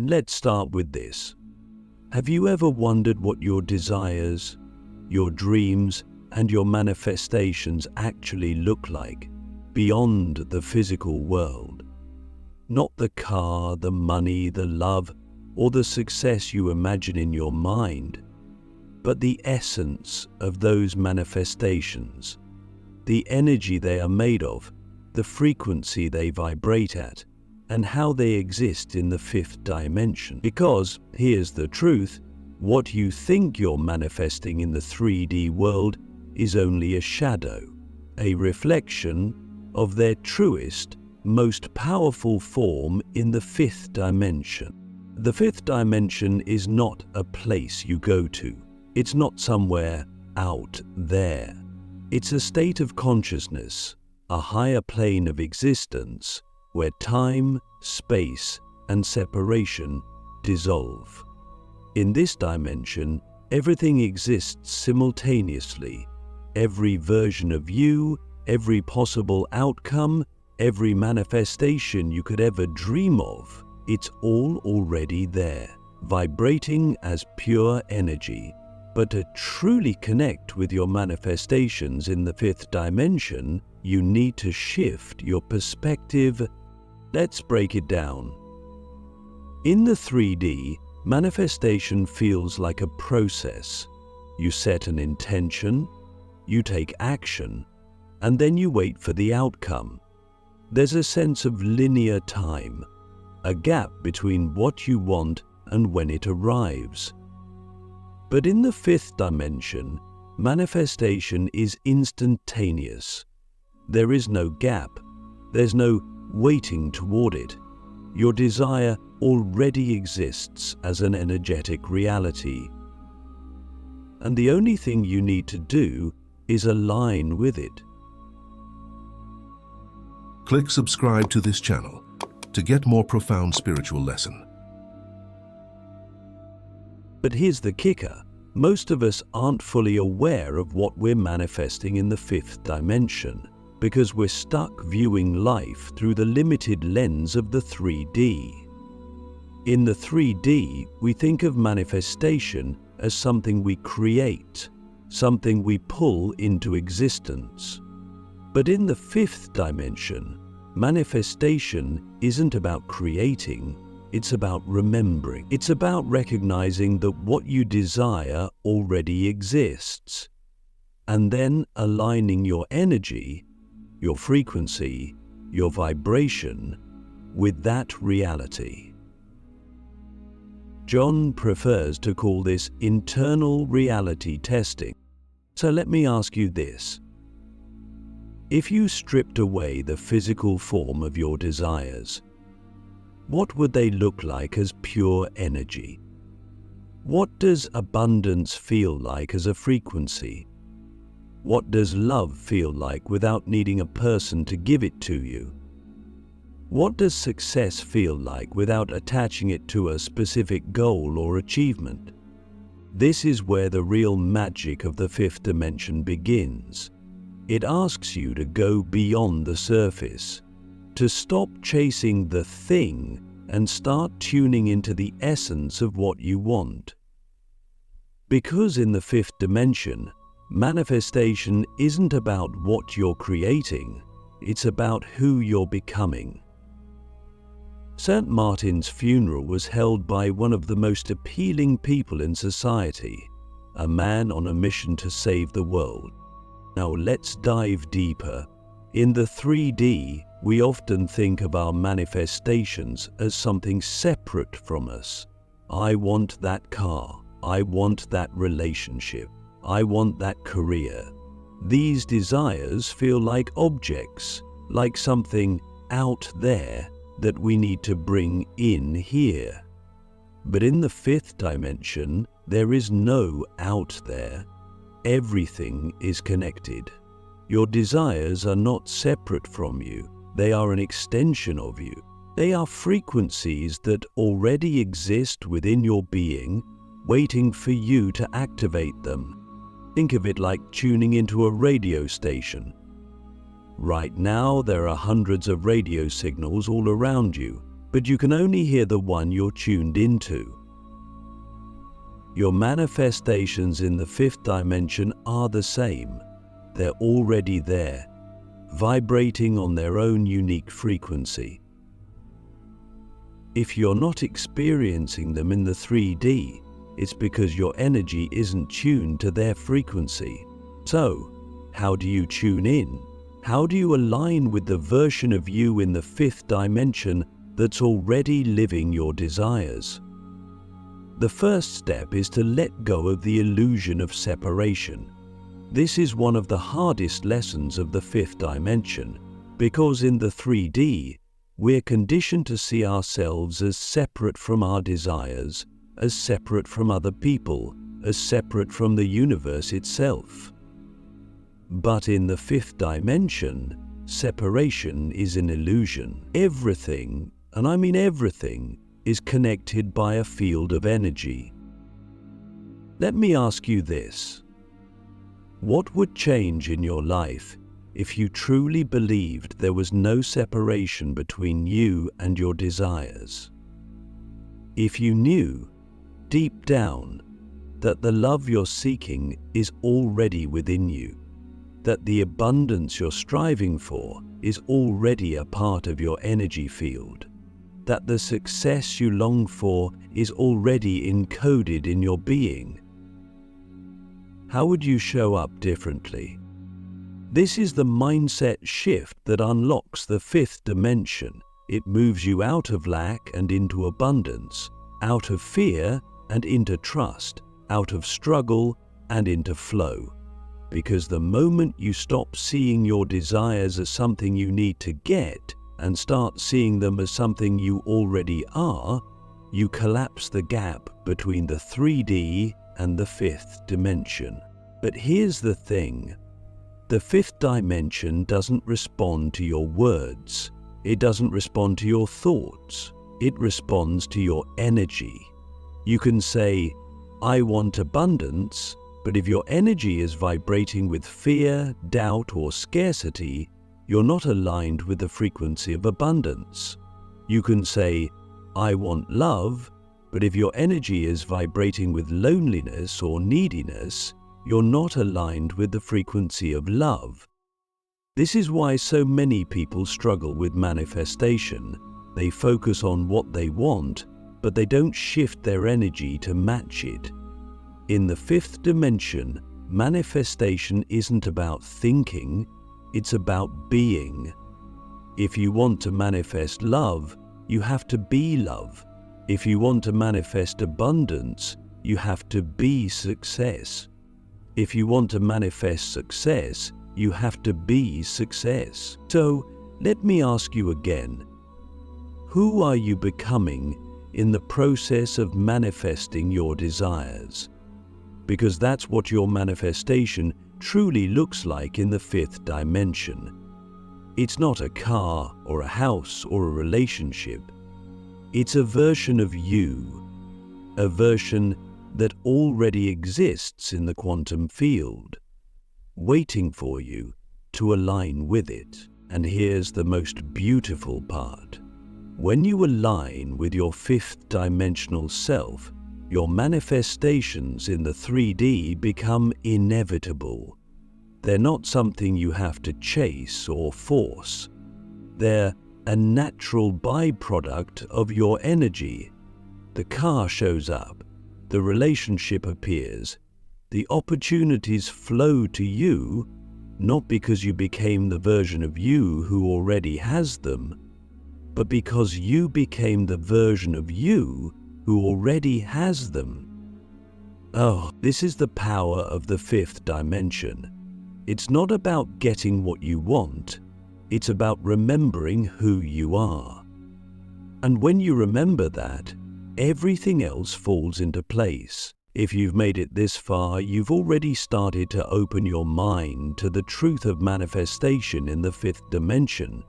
Let's start with this. Have you ever wondered what your desires, your dreams, and your manifestations actually look like beyond the physical world? Not the car, the money, the love, or the success you imagine in your mind, but the essence of those manifestations, the energy they are made of, the frequency they vibrate at, and how they exist in the fifth dimension. Because, here's the truth, what you think you're manifesting in the 3D world is only a shadow, a reflection of their truest, most powerful form in the fifth dimension. The fifth dimension is not a place you go to. It's not somewhere out there. It's a state of consciousness, a higher plane of existence where time, space, and separation dissolve. In this dimension, everything exists simultaneously. Every version of you, every possible outcome, every manifestation you could ever dream of, it's all already there, vibrating as pure energy. But to truly connect with your manifestations in the fifth dimension, you need to shift your perspective. Let's break it down. In the 3D, manifestation feels like a process. You set an intention, you take action, and then you wait for the outcome. There's a sense of linear time, a gap between what you want and when it arrives. But in the fifth dimension, manifestation is instantaneous. There is no gap. There's no waiting toward it. Your desire already exists as an energetic reality. And the only thing you need to do is align with it. Click subscribe to this channel to get more profound spiritual lesson. But here's the kicker. Most of us aren't fully aware of what we're manifesting in the fifth dimension because we're stuck viewing life through the limited lens of the 3D. In the 3D, we think of manifestation as something we create, something we pull into existence. But in the fifth dimension, manifestation isn't about creating, it's about remembering. It's about recognizing that what you desire already exists, and then aligning your energy, your frequency, your vibration with that reality. John prefers to call this internal reality testing. So let me ask you this. If you stripped away the physical form of your desires, what would they look like as pure energy? What does abundance feel like as a frequency? What does love feel like without needing a person to give it to you? What does success feel like without attaching it to a specific goal or achievement? This is where the real magic of the fifth dimension begins. It asks you to go beyond the surface, to stop chasing the thing and start tuning into the essence of what you want. Because in the fifth dimension, manifestation isn't about what you're creating, it's about who you're becoming. St. Martin's funeral was held by one of the most appealing people in society, a man on a mission to save the world. Now let's dive deeper. In the 3D, we often think of our manifestations as something separate from us. I want that car. I want that relationship. I want that career. These desires feel like objects, like something out there that we need to bring in here. But in the fifth dimension, there is no out there. Everything is connected. Your desires are not separate from you. They are an extension of you. They are frequencies that already exist within your being, waiting for you to activate them. Think of it like tuning into a radio station. Right now, there are hundreds of radio signals all around you, but you can only hear the one you're tuned into. Your manifestations in the fifth dimension are the same. They're already there, vibrating on their own unique frequency. If you're not experiencing them in the 3D, it's because your energy isn't tuned to their frequency. So, how do you tune in? How do you align with the version of you in the fifth dimension that's already living your desires? The first step is to let go of the illusion of separation. This is one of the hardest lessons of the fifth dimension, because in the 3D, we're conditioned to see ourselves as separate from our desires, as separate from other people, as separate from the universe itself. But in the fifth dimension, separation is an illusion. Everything, and I mean everything, is connected by a field of energy. Let me ask you this. What would change in your life if you truly believed there was no separation between you and your desires? If you knew, deep down, that the love you're seeking is already within you, that the abundance you're striving for is already a part of your energy field, that the success you long for is already encoded in your being, how would you show up differently? This is the mindset shift that unlocks the fifth dimension. It moves you out of lack and into abundance, out of fear and into trust, out of struggle and into flow. Because the moment you stop seeing your desires as something you need to get and start seeing them as something you already are, you collapse the gap between the 3D and the fifth dimension. But here's the thing. The fifth dimension doesn't respond to your words. It doesn't respond to your thoughts. It responds to your energy. You can say, I want abundance, but if your energy is vibrating with fear, doubt, or scarcity, you're not aligned with the frequency of abundance. You can say, I want love, but if your energy is vibrating with loneliness or neediness, you're not aligned with the frequency of love. This is why so many people struggle with manifestation. They focus on what they want, but they don't shift their energy to match it. In the fifth dimension, manifestation isn't about thinking, it's about being. If you want to manifest love, you have to be love. If you want to manifest abundance, you have to be success. If you want to manifest success, you have to be success. So, let me ask you again, who are you becoming in the process of manifesting your desires? Because that's what your manifestation truly looks like in the fifth dimension. It's not a car or a house or a relationship. It's a version of you, a version that already exists in the quantum field, waiting for you to align with it. And here's the most beautiful part. When you align with your fifth dimensional self, your manifestations in the 3D become inevitable. They're not something you have to chase or force. They're a natural byproduct of your energy. The car shows up, the relationship appears, the opportunities flow to you, not because you became the version of you who already has them, but because you became the version of you who already has them. Oh, this is the power of the fifth dimension. It's not about getting what you want, it's about remembering who you are. And when you remember that, everything else falls into place. If you've made it this far, you've already started to open your mind to the truth of manifestation in the fifth dimension.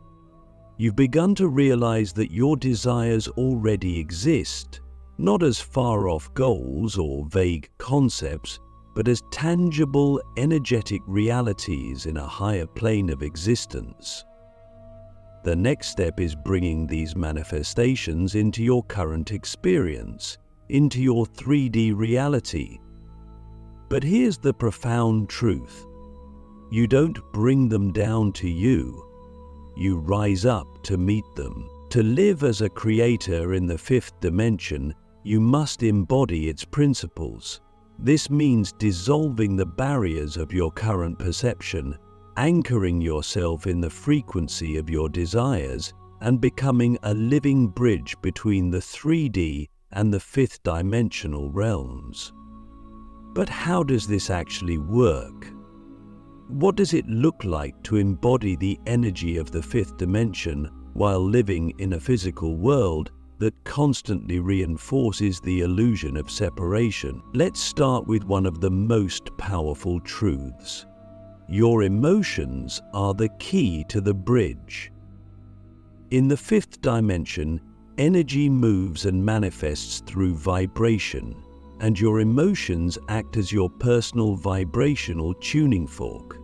You've begun to realize that your desires already exist, not as far-off goals or vague concepts, but as tangible, energetic realities in a higher plane of existence. The next step is bringing these manifestations into your current experience, into your 3D reality. But here's the profound truth. You don't bring them down to you. You rise up to meet them. To live as a creator in the fifth dimension, you must embody its principles. This means dissolving the barriers of your current perception, anchoring yourself in the frequency of your desires, and becoming a living bridge between the 3D and the fifth dimensional realms. But how does this actually work? What does it look like to embody the energy of the fifth dimension while living in a physical world that constantly reinforces the illusion of separation? Let's start with one of the most powerful truths. Your emotions are the key to the bridge. In the fifth dimension, energy moves and manifests through vibration, and your emotions act as your personal vibrational tuning fork.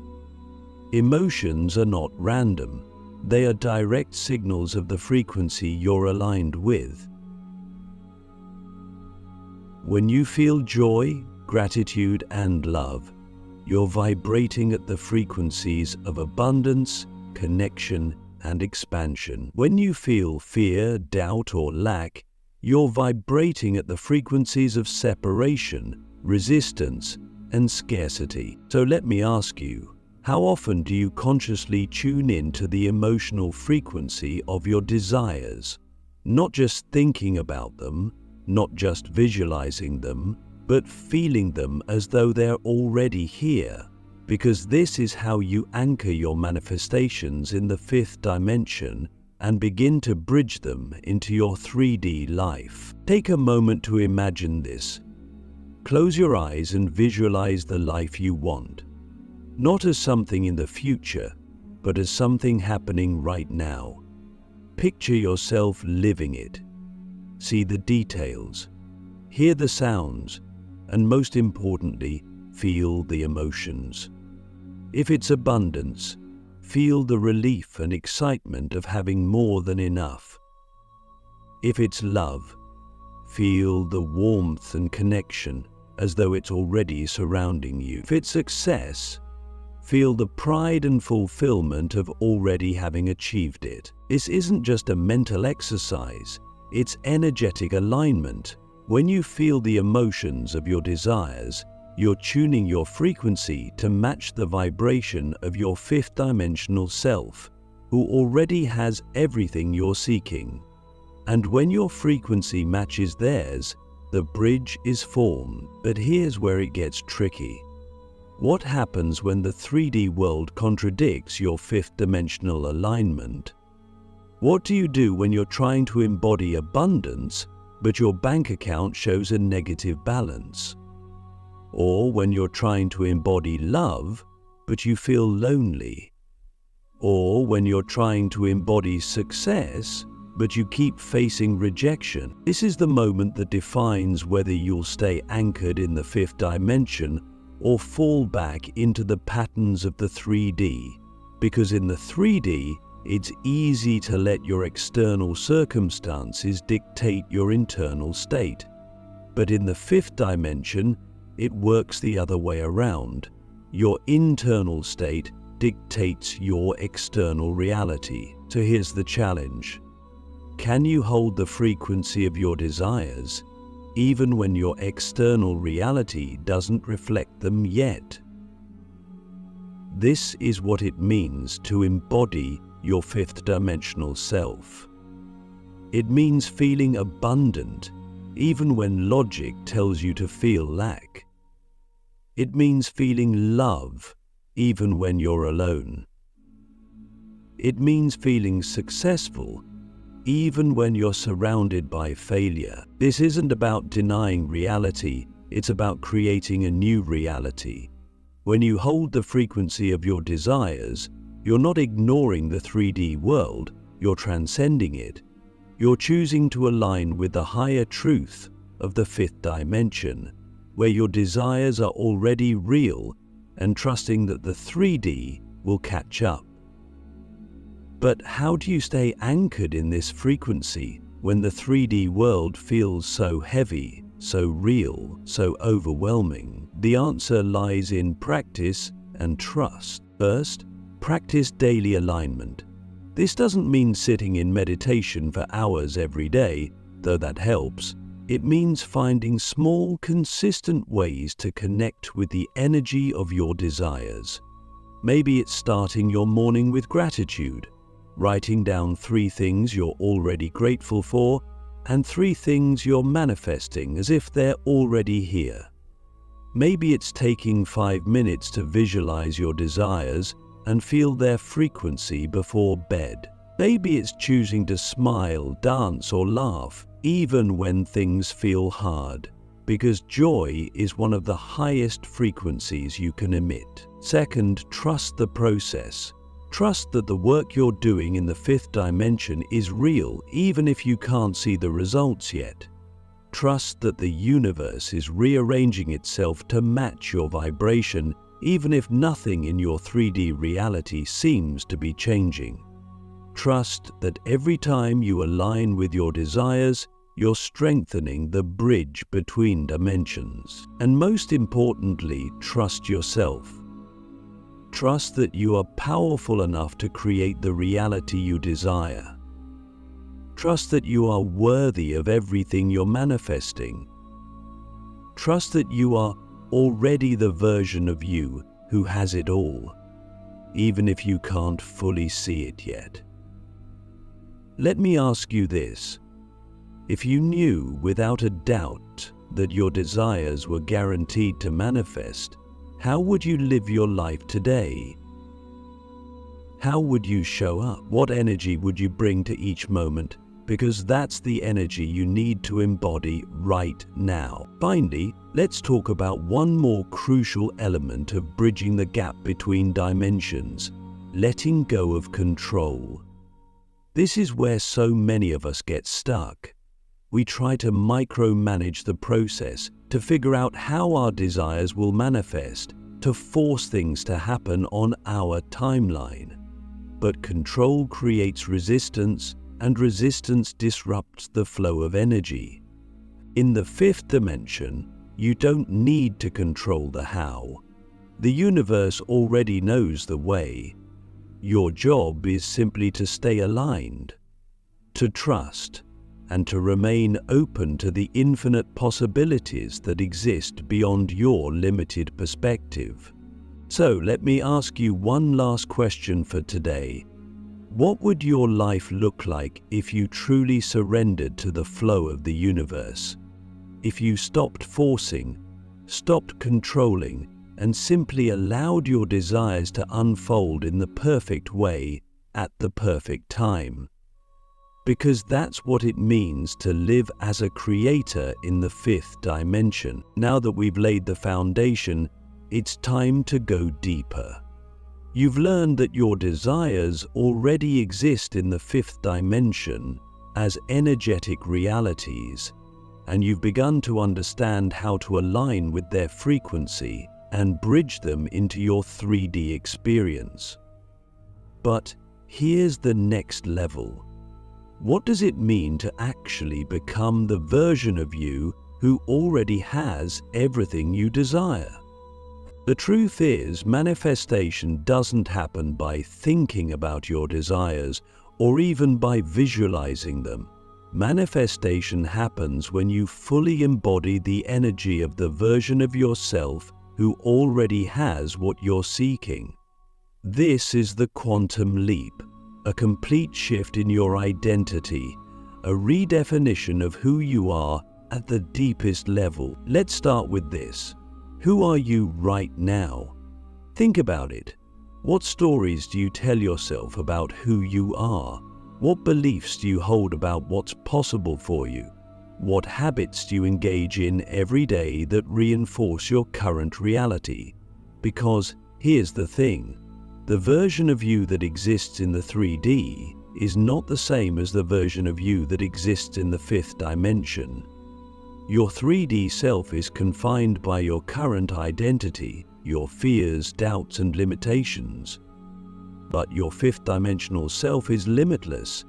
Emotions are not random. They are direct signals of the frequency you're aligned with. When you feel joy, gratitude, and love, you're vibrating at the frequencies of abundance, connection, and expansion. When you feel fear, doubt, or lack, you're vibrating at the frequencies of separation, resistance, and scarcity. So let me ask you, how often do you consciously tune in to the emotional frequency of your desires? Not just thinking about them, not just visualizing them, but feeling them as though they're already here, because this is how you anchor your manifestations in the fifth dimension and begin to bridge them into your 3D life. Take a moment to imagine this. Close your eyes and visualize the life you want, not as something in the future, but as something happening right now. Picture yourself living it. See the details, hear the sounds, and most importantly, feel the emotions. If it's abundance, feel the relief and excitement of having more than enough. If it's love, feel the warmth and connection as though it's already surrounding you. If it's success, feel the pride and fulfillment of already having achieved it. This isn't just a mental exercise, it's energetic alignment. When you feel the emotions of your desires, you're tuning your frequency to match the vibration of your fifth dimensional self, who already has everything you're seeking. And when your frequency matches theirs, the bridge is formed. But here's where it gets tricky. What happens when the 3D world contradicts your fifth dimensional alignment? What do you do when you're trying to embody abundance, but your bank account shows a negative balance? Or when you're trying to embody love, but you feel lonely? Or when you're trying to embody success, but you keep facing rejection? This is the moment that defines whether you'll stay anchored in the fifth dimension or fall back into the patterns of the 3D. Because in the 3D, it's easy to let your external circumstances dictate your internal state. But in the fifth dimension, it works the other way around. Your internal state dictates your external reality. So here's the challenge. Can you hold the frequency of your desires, even when your external reality doesn't reflect them yet? This is what it means to embody your fifth dimensional self. It means feeling abundant, even when logic tells you to feel lack. It means feeling love, even when you're alone. It means feeling successful, even when you're surrounded by failure. This isn't about denying reality, it's about creating a new reality. When you hold the frequency of your desires, you're not ignoring the 3D world, you're transcending it. You're choosing to align with the higher truth of the fifth dimension, where your desires are already real, and trusting that the 3D will catch up. But how do you stay anchored in this frequency when the 3D world feels so heavy, so real, so overwhelming? The answer lies in practice and trust. First, practice daily alignment. This doesn't mean sitting in meditation for hours every day, though that helps. It means finding small, consistent ways to connect with the energy of your desires. Maybe it's starting your morning with gratitude, writing down 3 things you're already grateful for, and 3 things you're manifesting as if they're already here. Maybe it's taking 5 minutes to visualize your desires and feel their frequency before bed. Maybe it's choosing to smile, dance, or laugh, even when things feel hard, because joy is one of the highest frequencies you can emit. Second, trust the process. Trust that the work you're doing in the 5th dimension is real, even if you can't see the results yet. Trust that the universe is rearranging itself to match your vibration, even if nothing in your 3D reality seems to be changing. Trust that every time you align with your desires, you're strengthening the bridge between dimensions. And most importantly, trust yourself. Trust that you are powerful enough to create the reality you desire. Trust that you are worthy of everything you're manifesting. Trust that you are already the version of you who has it all, even if you can't fully see it yet. Let me ask you this. If you knew without a doubt that your desires were guaranteed to manifest, how would you live your life today? How would you show up? What energy would you bring to each moment? Because that's the energy you need to embody right now. Finally, let's talk about one more crucial element of bridging the gap between dimensions: letting go of control. This is where so many of us get stuck. We try to micromanage the process, to figure out how our desires will manifest, to force things to happen on our timeline. But control creates resistance, and resistance disrupts the flow of energy. In the 5th dimension, you don't need to control the how. The universe already knows the way. Your job is simply to stay aligned, to trust, and to remain open to the infinite possibilities that exist beyond your limited perspective. So let me ask you one last question for today. What would your life look like if you truly surrendered to the flow of the universe? If you stopped forcing, stopped controlling, and simply allowed your desires to unfold in the perfect way at the perfect time? Because that's what it means to live as a creator in the 5th dimension. Now that we've laid the foundation, it's time to go deeper. You've learned that your desires already exist in the 5th dimension as energetic realities, and you've begun to understand how to align with their frequency and bridge them into your 3D experience. But here's the next level. What does it mean to actually become the version of you who already has everything you desire? The truth is, manifestation doesn't happen by thinking about your desires or even by visualizing them. Manifestation happens when you fully embody the energy of the version of yourself who already has what you're seeking. This is the quantum leap, a complete shift in your identity, a redefinition of who you are at the deepest level. Let's start with this. Who are you right now? Think about it. What stories do you tell yourself about who you are? What beliefs do you hold about what's possible for you? What habits do you engage in every day that reinforce your current reality? Because here's the thing. The version of you that exists in the 3D is not the same as the version of you that exists in the 5th dimension. Your 3D self is confined by your current identity, your fears, doubts, and limitations. But your fifth dimensional self is limitless.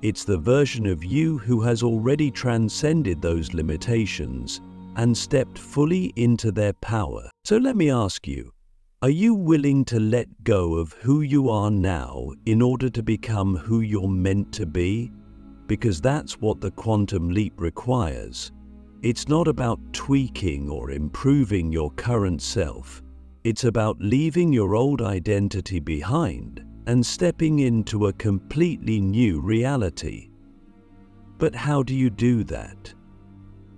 It's the version of you who has already transcended those limitations and stepped fully into their power. So let me ask you, are you willing to let go of who you are now in order to become who you're meant to be? Because that's what the quantum leap requires. It's not about tweaking or improving your current self. It's about leaving your old identity behind and stepping into a completely new reality. But how do you do that?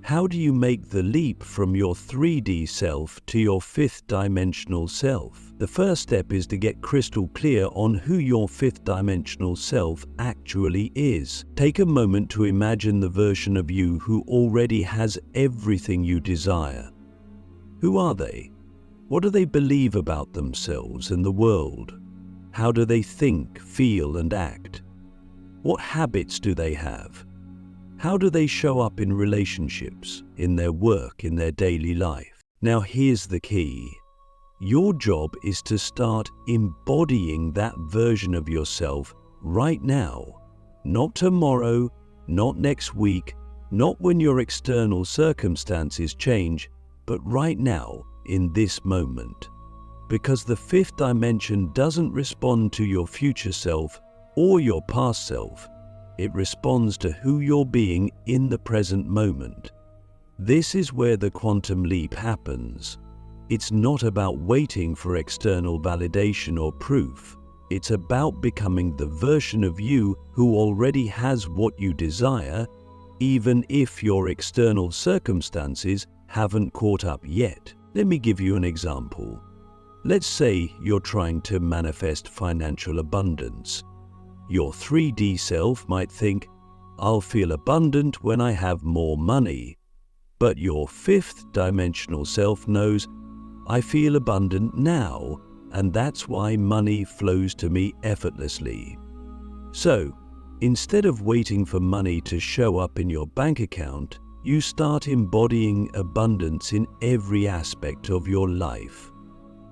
How do you make the leap from your 3D self to your fifth dimensional self? The first step is to get crystal clear on who your fifth dimensional self actually is. Take a moment to imagine the version of you who already has everything you desire. Who are they? What do they believe about themselves and the world? How do they think, feel, and act? What habits do they have? How do they show up in relationships, in their work, in their daily life? Now here's the key. Your job is to start embodying that version of yourself right now. Not tomorrow, not next week, not when your external circumstances change, but right now, in this moment. Because the fifth dimension doesn't respond to your future self or your past self. It responds to who you're being in the present moment. This is where the quantum leap happens. It's not about waiting for external validation or proof. It's about becoming the version of you who already has what you desire, even if your external circumstances haven't caught up yet. Let me give you an example. Let's say you're trying to manifest financial abundance. Your 3D self might think, I'll feel abundant when I have more money. But your fifth dimensional self knows, I feel abundant now, and that's why money flows to me effortlessly. So, instead of waiting for money to show up in your bank account, you start embodying abundance in every aspect of your life.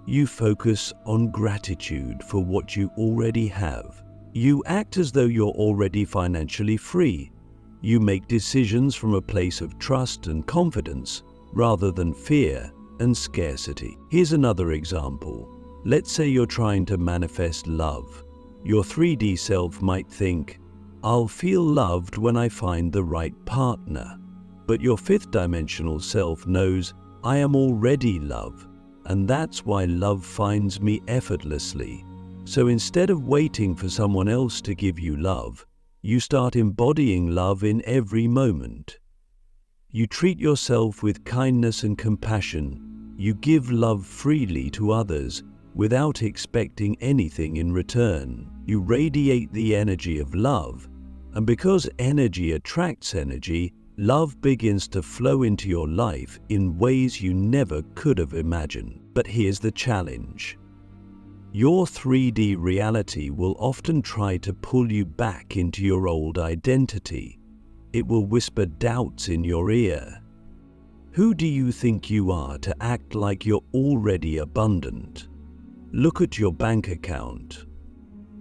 You focus on gratitude for what you already have. You act as though you're already financially free. You make decisions from a place of trust and confidence rather than fear and scarcity. Here's another example. Let's say you're trying to manifest love. Your 3D self might think, I'll feel loved when I find the right partner. But your fifth dimensional self knows, I am already love, and that's why love finds me effortlessly. So instead of waiting for someone else to give you love, you start embodying love in every moment. You treat yourself with kindness and compassion. You give love freely to others without expecting anything in return. You radiate the energy of love, and because energy attracts energy, love begins to flow into your life in ways you never could have imagined. But here's the challenge. Your 3D reality will often try to pull you back into your old identity. It will whisper doubts in your ear. Who do you think you are to act like you're already abundant? Look at your bank account.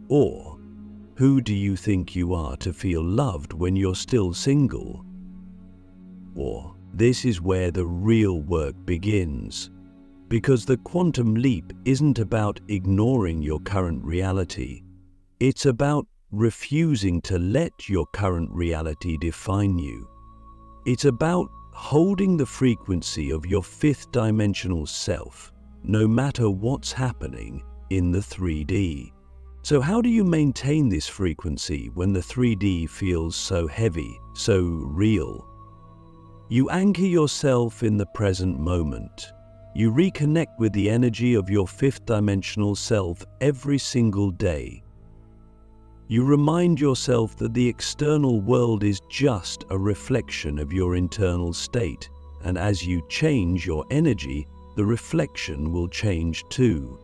Or, who do you think you are to feel loved when you're still single? Or, this is where the real work begins. Because the quantum leap isn't about ignoring your current reality. It's about refusing to let your current reality define you. It's about holding the frequency of your fifth dimensional self, no matter what's happening in the 3D. So how do you maintain this frequency when the 3D feels so heavy, so real? You anchor yourself in the present moment. You reconnect with the energy of your fifth dimensional self every single day. You remind yourself that the external world is just a reflection of your internal state, and as you change your energy, the reflection will change too.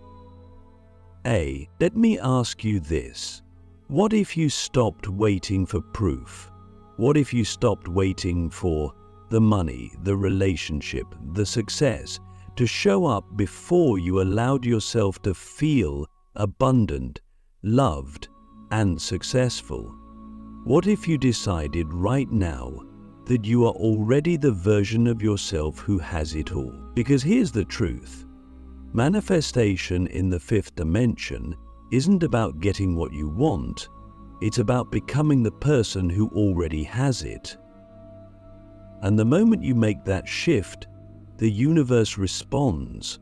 Let me ask you this. What if you stopped waiting for proof? What if you stopped waiting for the money, the relationship, the success to show up before you allowed yourself to feel abundant loved, and successful? What if you decided right now that you are already the version of yourself who has it all? Because here's the truth. Manifestation in the fifth dimension isn't about getting what you want. It's about becoming the person who already has it. And the moment you make that shift, the universe responds.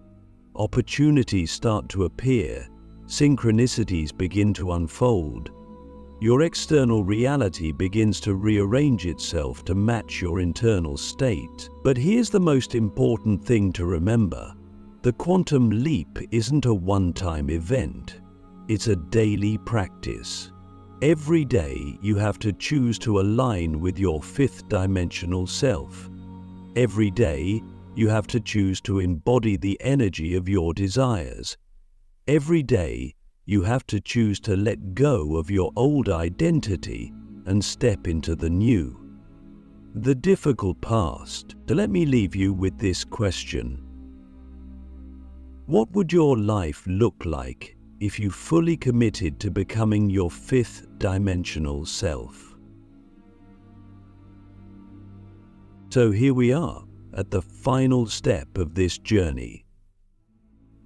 Opportunities start to appear. Synchronicities begin to unfold. Your external reality begins to rearrange itself to match your internal state. But here's the most important thing to remember. The quantum leap isn't a one-time event. It's a daily practice. Every day you have to choose to align with your fifth dimensional self. Every day you have to choose to embody the energy of your desires. Every day you have to choose to let go of your old identity and step into the new. The difficult past. So let me leave you with this question. What would your life look like if you fully committed to becoming your fifth dimensional self? So here we are at the final step of this journey.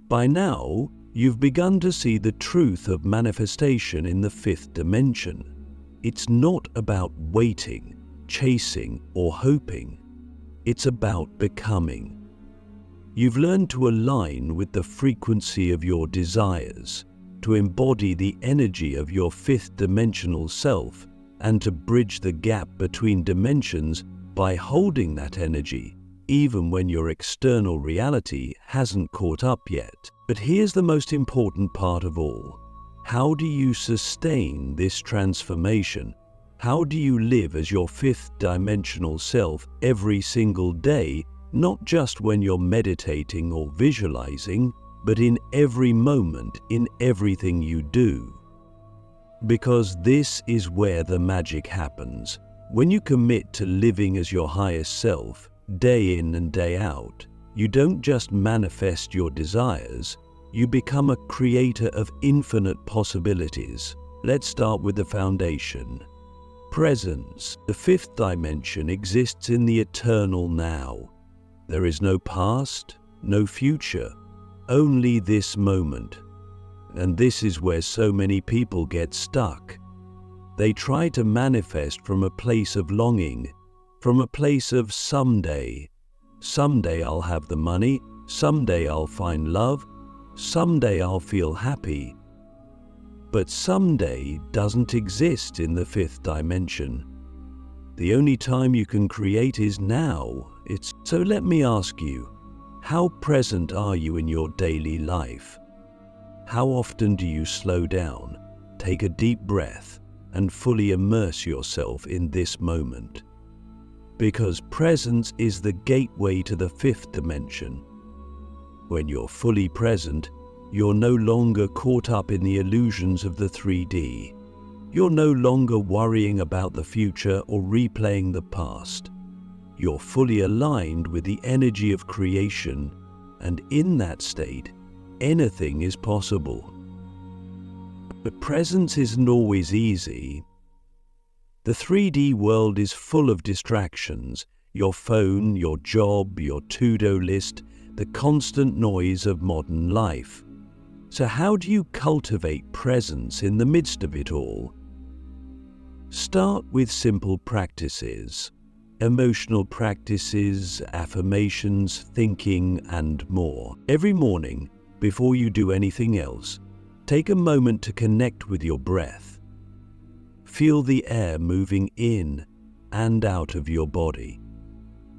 By now, you've begun to see the truth of manifestation in the fifth dimension. It's not about waiting, chasing, or hoping. It's about becoming. You've learned to align with the frequency of your desires, to embody the energy of your fifth dimensional self, and to bridge the gap between dimensions by holding that energy, even when your external reality hasn't caught up yet. But here's the most important part of all. How do you sustain this transformation? How do you live as your fifth dimensional self every single day, not just when you're meditating or visualizing, but in every moment, in everything you do? Because this is where the magic happens. When you commit to living as your highest self, day in and day out, you don't just manifest your desires, you become a creator of infinite possibilities. Let's start with the foundation. Presence. The fifth dimension exists in the eternal now. There is no past, no future, only this moment. And this is where so many people get stuck. They try to manifest from a place of longing, from a place of someday. Someday I'll have the money, someday I'll find love, someday I'll feel happy. But someday doesn't exist in the fifth dimension. The only time you can create is now. So let me ask you, how present are you in your daily life? How often do you slow down, take a deep breath, and fully immerse yourself in this moment? Because presence is the gateway to the fifth dimension. When you're fully present, you're no longer caught up in the illusions of the 3D. You're no longer worrying about the future or replaying the past. You're fully aligned with the energy of creation, and in that state, anything is possible. But presence isn't always easy. The 3D world is full of distractions: your phone, your job, your to-do list, the constant noise of modern life. So how do you cultivate presence in the midst of it all? Start with simple practices. Emotional practices, affirmations, thinking, and more. Every morning, before you do anything else, take a moment to connect with your breath. Feel the air moving in and out of your body.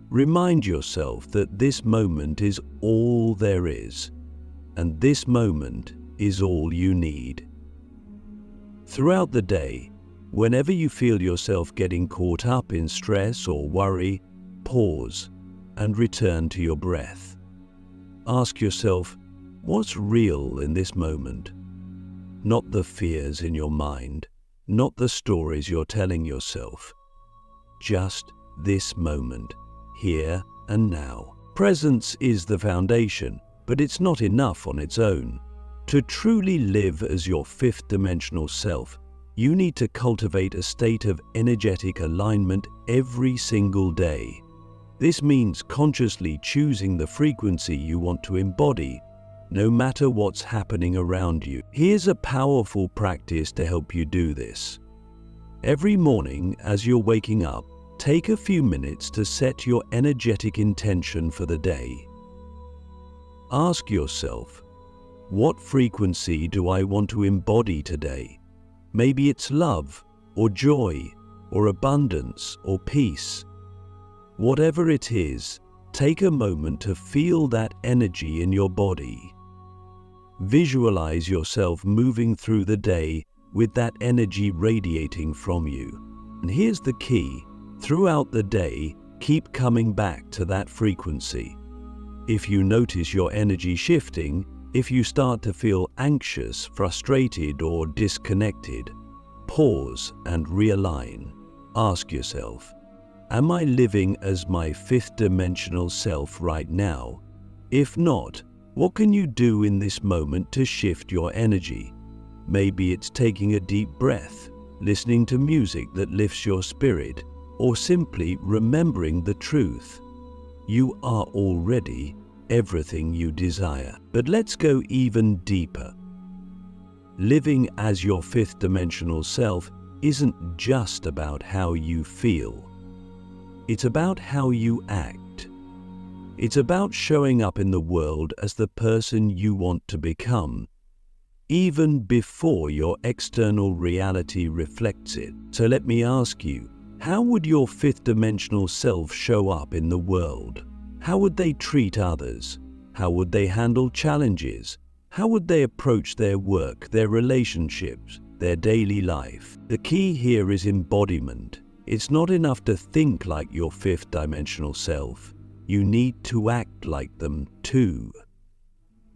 Remind yourself that this moment is all there is, and this moment is all you need. Throughout the day, whenever you feel yourself getting caught up in stress or worry, pause and return to your breath. Ask yourself, what's real in this moment? Not the fears in your mind, not the stories you're telling yourself. Just this moment, here and now. Presence is the foundation, but it's not enough on its own. To truly live as your fifth dimensional self, you need to cultivate a state of energetic alignment every single day. This means consciously choosing the frequency you want to embody, no matter what's happening around you. Here's a powerful practice to help you do this. Every morning, as you're waking up, take a few minutes to set your energetic intention for the day. Ask yourself, what frequency do I want to embody today? Maybe it's love, or joy, or abundance, or peace. Whatever it is, take a moment to feel that energy in your body. Visualize yourself moving through the day with that energy radiating from you. And here's the key: throughout the day, keep coming back to that frequency. If you notice your energy shifting, if you start to feel anxious, frustrated, or disconnected, pause and realign. Ask yourself, am I living as my fifth dimensional self right now? If not, what can you do in this moment to shift your energy? Maybe it's taking a deep breath, listening to music that lifts your spirit, or simply remembering the truth. You are already everything you desire. But let's go even deeper. Living as your fifth dimensional self isn't just about how you feel. It's about how you act. It's about showing up in the world as the person you want to become, even before your external reality reflects it. So let me ask you, how would your fifth dimensional self show up in the world? How would they treat others? How would they handle challenges? How would they approach their work, their relationships, their daily life? The key here is embodiment. It's not enough to think like your fifth dimensional self. You need to act like them too.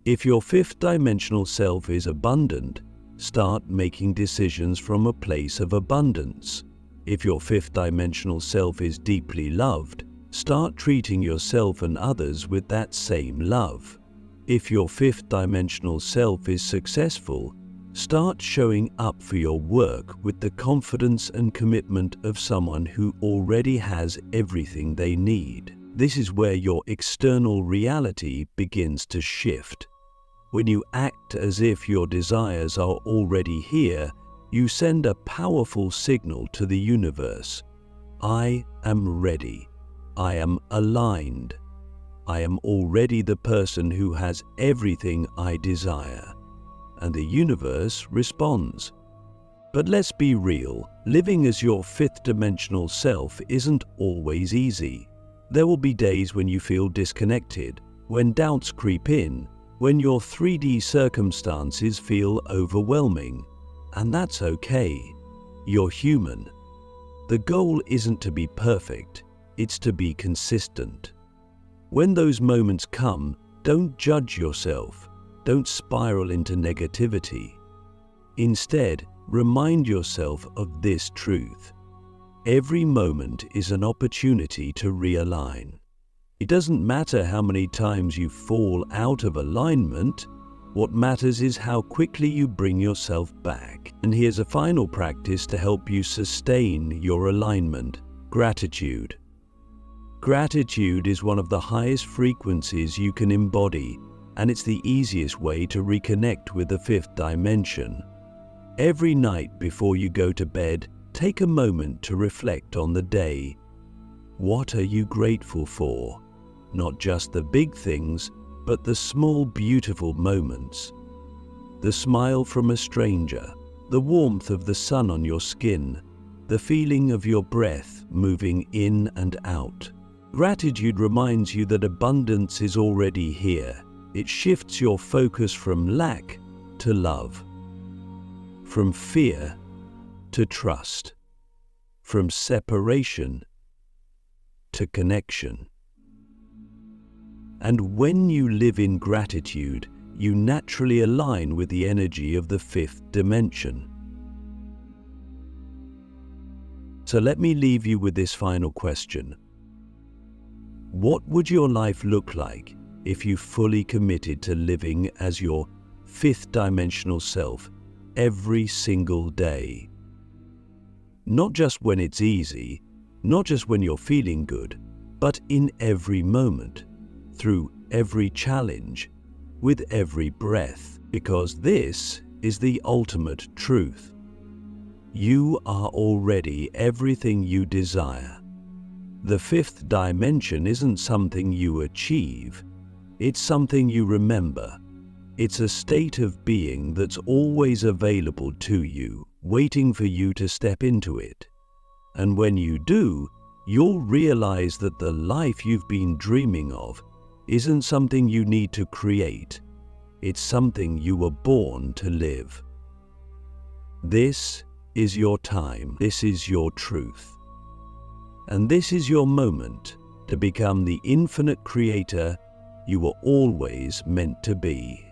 If your fifth dimensional self is abundant, start making decisions from a place of abundance. If your fifth dimensional self is deeply loved, start treating yourself and others with that same love. If your fifth dimensional self is successful, start showing up for your work with the confidence and commitment of someone who already has everything they need. This is where your external reality begins to shift. When you act as if your desires are already here, you send a powerful signal to the universe. I am ready. I am aligned. I am already the person who has everything I desire. And the universe responds. But let's be real, living as your fifth dimensional self isn't always easy. There will be days when you feel disconnected, when doubts creep in, when your 3D circumstances feel overwhelming. And that's okay. You're human. The goal isn't to be perfect, it's to be consistent. When those moments come, don't judge yourself. Don't spiral into negativity. Instead, remind yourself of this truth. Every moment is an opportunity to realign. It doesn't matter how many times you fall out of alignment. What matters is how quickly you bring yourself back. And here's a final practice to help you sustain your alignment: gratitude. Gratitude is one of the highest frequencies you can embody, and it's the easiest way to reconnect with the fifth dimension. Every night before you go to bed, take a moment to reflect on the day. What are you grateful for? Not just the big things, but the small, beautiful moments. The smile from a stranger, the warmth of the sun on your skin, the feeling of your breath moving in and out. Gratitude reminds you that abundance is already here. It shifts your focus from lack to love, from fear to trust, from separation to connection. And when you live in gratitude, you naturally align with the energy of the fifth dimension. So let me leave you with this final question. What would your life look like if you fully committed to living as your fifth dimensional self every single day. Not just when it's easy, not just when you're feeling good, but in every moment, through every challenge, with every breath, because this is the ultimate truth. You are already everything you desire. The fifth dimension isn't something you achieve, it's something you remember. It's a state of being that's always available to you, waiting for you to step into it. And when you do, you'll realize that the life you've been dreaming of isn't something you need to create. It's something you were born to live. This is your time. This is your truth. And this is your moment to become the infinite creator you were always meant to be.